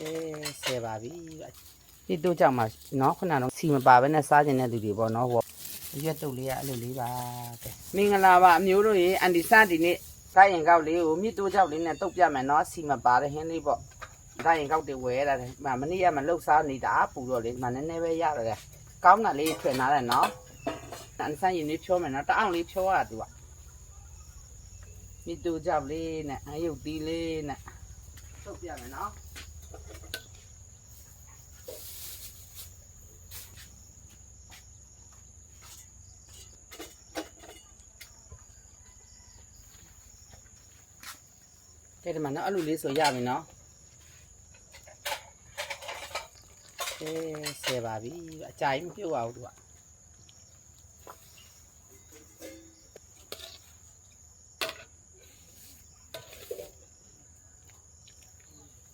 10 ပါပြီဒီတို့ကြောင့်မှနော်ခုနကတော့စီမပါဘဲနဲ့စားခြင်းတဲ့သူတွေပေါ့နော်ဟောရွက်တုပ်လေးကအဲ့လိုလေးပါကဲမင်္ဂလာပါအမျိုးတို့ရေအန်တီစဒီနေ့ကိုက်ရင်ကောက်လေးကိုမြစ်တိုးကြောက်လေးနဲ့တုပ်ပြမယ်နော်စီမပါတဲ့ဟင်းလေးပေါ့ကိုက်ရင်ကောက်တွေဝဲလာတယ်မနေ့ကမလှုပ်စားနေတာပူတော့လေမနည်းနည်းပဲရတယ်ကောင်းတာလေးထွင်လာတယ်နော်အန်ဆန်ရင်လေးဖြောမယ်နော်တအောင်လေးဖြောရသူကမြစ်တိုးကြောက်လေးနဲ့အယုတ်တီးလေးနဲ့တုပ်ပြမယ်နော်ဒီမှာနော်အဲ့လိုလေးဆိုရပြီနော်10 ပါပြီအကြိုက်မပြုတ်အောင်သူက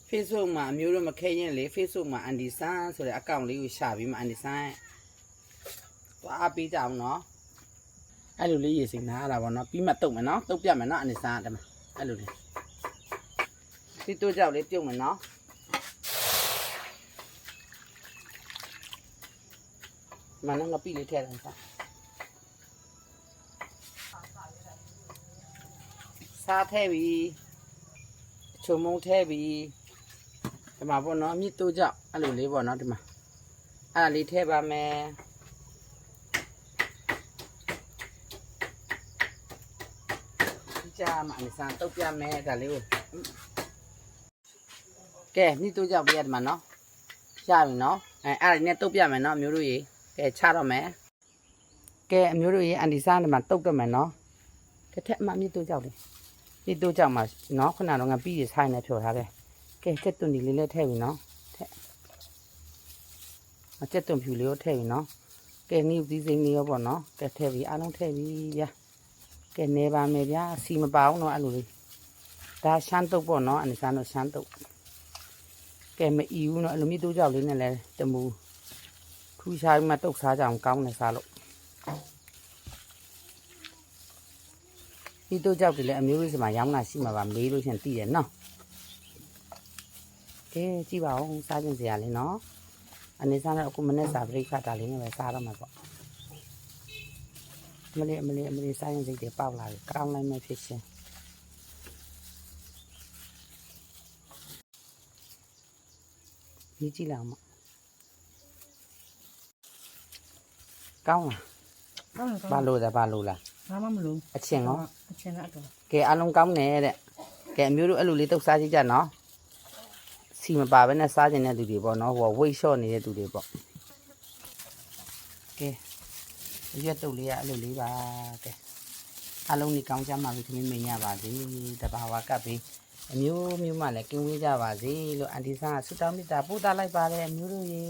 Facebook မှာအမျိုးတို့မခဲရင်လေ Facebook မှာအန်ဒီဆန်ဆိုတဲ့အကောင့်လေးကိုရှာပြီးမှအန်ဒီဆန်သွားပေးကြအောင်နော်အဲ့လိုလေးရေစင်နားတာပေါ့နော်ပြီးမှတုတ်မယ်နော်တုတ်ပြမယ်နော်အန်ဒီဆန်အဲ့မှာအဲ့လိုလေးဒီတို့ကြောက်လေးပြုတ်မယ်နော်မနငါပြီလေးထည့်လိုက်စားထည့်ပြီးချုံမုံထည့်ပြီးဒီမှာပေါ့နော်မြစ်တို့ကြောက်အဲ့လိုလေးပေါ့နော်ဒီမှာအဲ့ဒါလေးထည့်ပါမယ်ဒီကြမှာအနစံတုတ်ပြမယ်ဒါလေးကိုကဲမြစ်တို့ကြောက်ပြရတယ်မှာနော်ရပြီနော်အဲ့ဒါနဲ့တုတ်ပြမယ်နော်အမျိုးတို့ရေကဲချတော့မယ်ကဲအမျိုးတို့ရေအန်ဒီစားဒီမှာတုတ်တော့မယ်နော်တစ်ထက်မှမြစ်တို့ကြောက်တယ်မြစ်တို့ကြောက်မှာနော်ခုနကတော့ငါပြီးရဆိုင်နေဖြော်ထားတယ်ကဲကျက်သွန်ဒီလေးလည်းထည့်ပြီနော်ထည့်ကျက်သွန်ဖြူလေးကိုထည့်ပြီနော်ကဲနီးပြီးစိမ့်လေးရောပေါ့နော်ကဲထည့်ပြီအားလုံးထည့်ပြီဗျာကဲနေပါမယ်ဗျာစီမပါအောင်တော့အဲ့လိုလေးဒါရှမ်းတုတ်ပေါ့နော်အန်ဒီစားတော့ရှမ်းတုတ်ကဲမအီဘူးနော်အဲ့လိုမြစ်တို့ကြောက်လေးနဲ့လည်းတမူထူးခြားမှတုတ်စားကြအောင်ကောင်းနေစားလို့ဒီတို့ကြောက်တယ်လေအမျိုးလေးစမှာရောင်းတာရှိမှာပါမေးလို့ရှင်သိတယ်နော်ကဲကြည့်ပါဦးစားခြင်းစရာလေးနော်အနေစားတော့အခုမနေ့စာပရိခတ်တာလေးနဲ့ပဲစားတော့မှာပေါ့အမလေးစားရင်စိတ်တွေပေါက်လာပြီကောင်းလိုက်မှဖြစ်ချင်းဒီကြည့်လာမှာကောင်းလားဘာလို့လဲဘာလို့လားဘာမှမလို့အချင်းနော်အချင်းကတော့ကဲအားလုံးကောင်းတယ်တဲ့ကဲအမျိုးတို့အဲ့လိုလေးတုတ်စားကြည့်ကြနော်စီမပါဘဲနဲ့စားခြင်းတဲ့သူတွေပေါ့နော်ဟိုဝိတ်လျှော့နေတဲ့သူတွေပေါ့ကဲရွက်တုတ်လေးကအဲ့လိုလေးပါကဲအားလုံးนี่ကောင်းကြမှာပြီခမင်းမင်းရပါစေတဘာဝကပ်ပြီးအမျိုးမျိုးမှလည်းကင်းဝေးကြပါစေလို့အန်တီဆာဆုတောင်းမေတ္တာပို့သလိုက်ပါတယ်အမျိုးတို့ရေ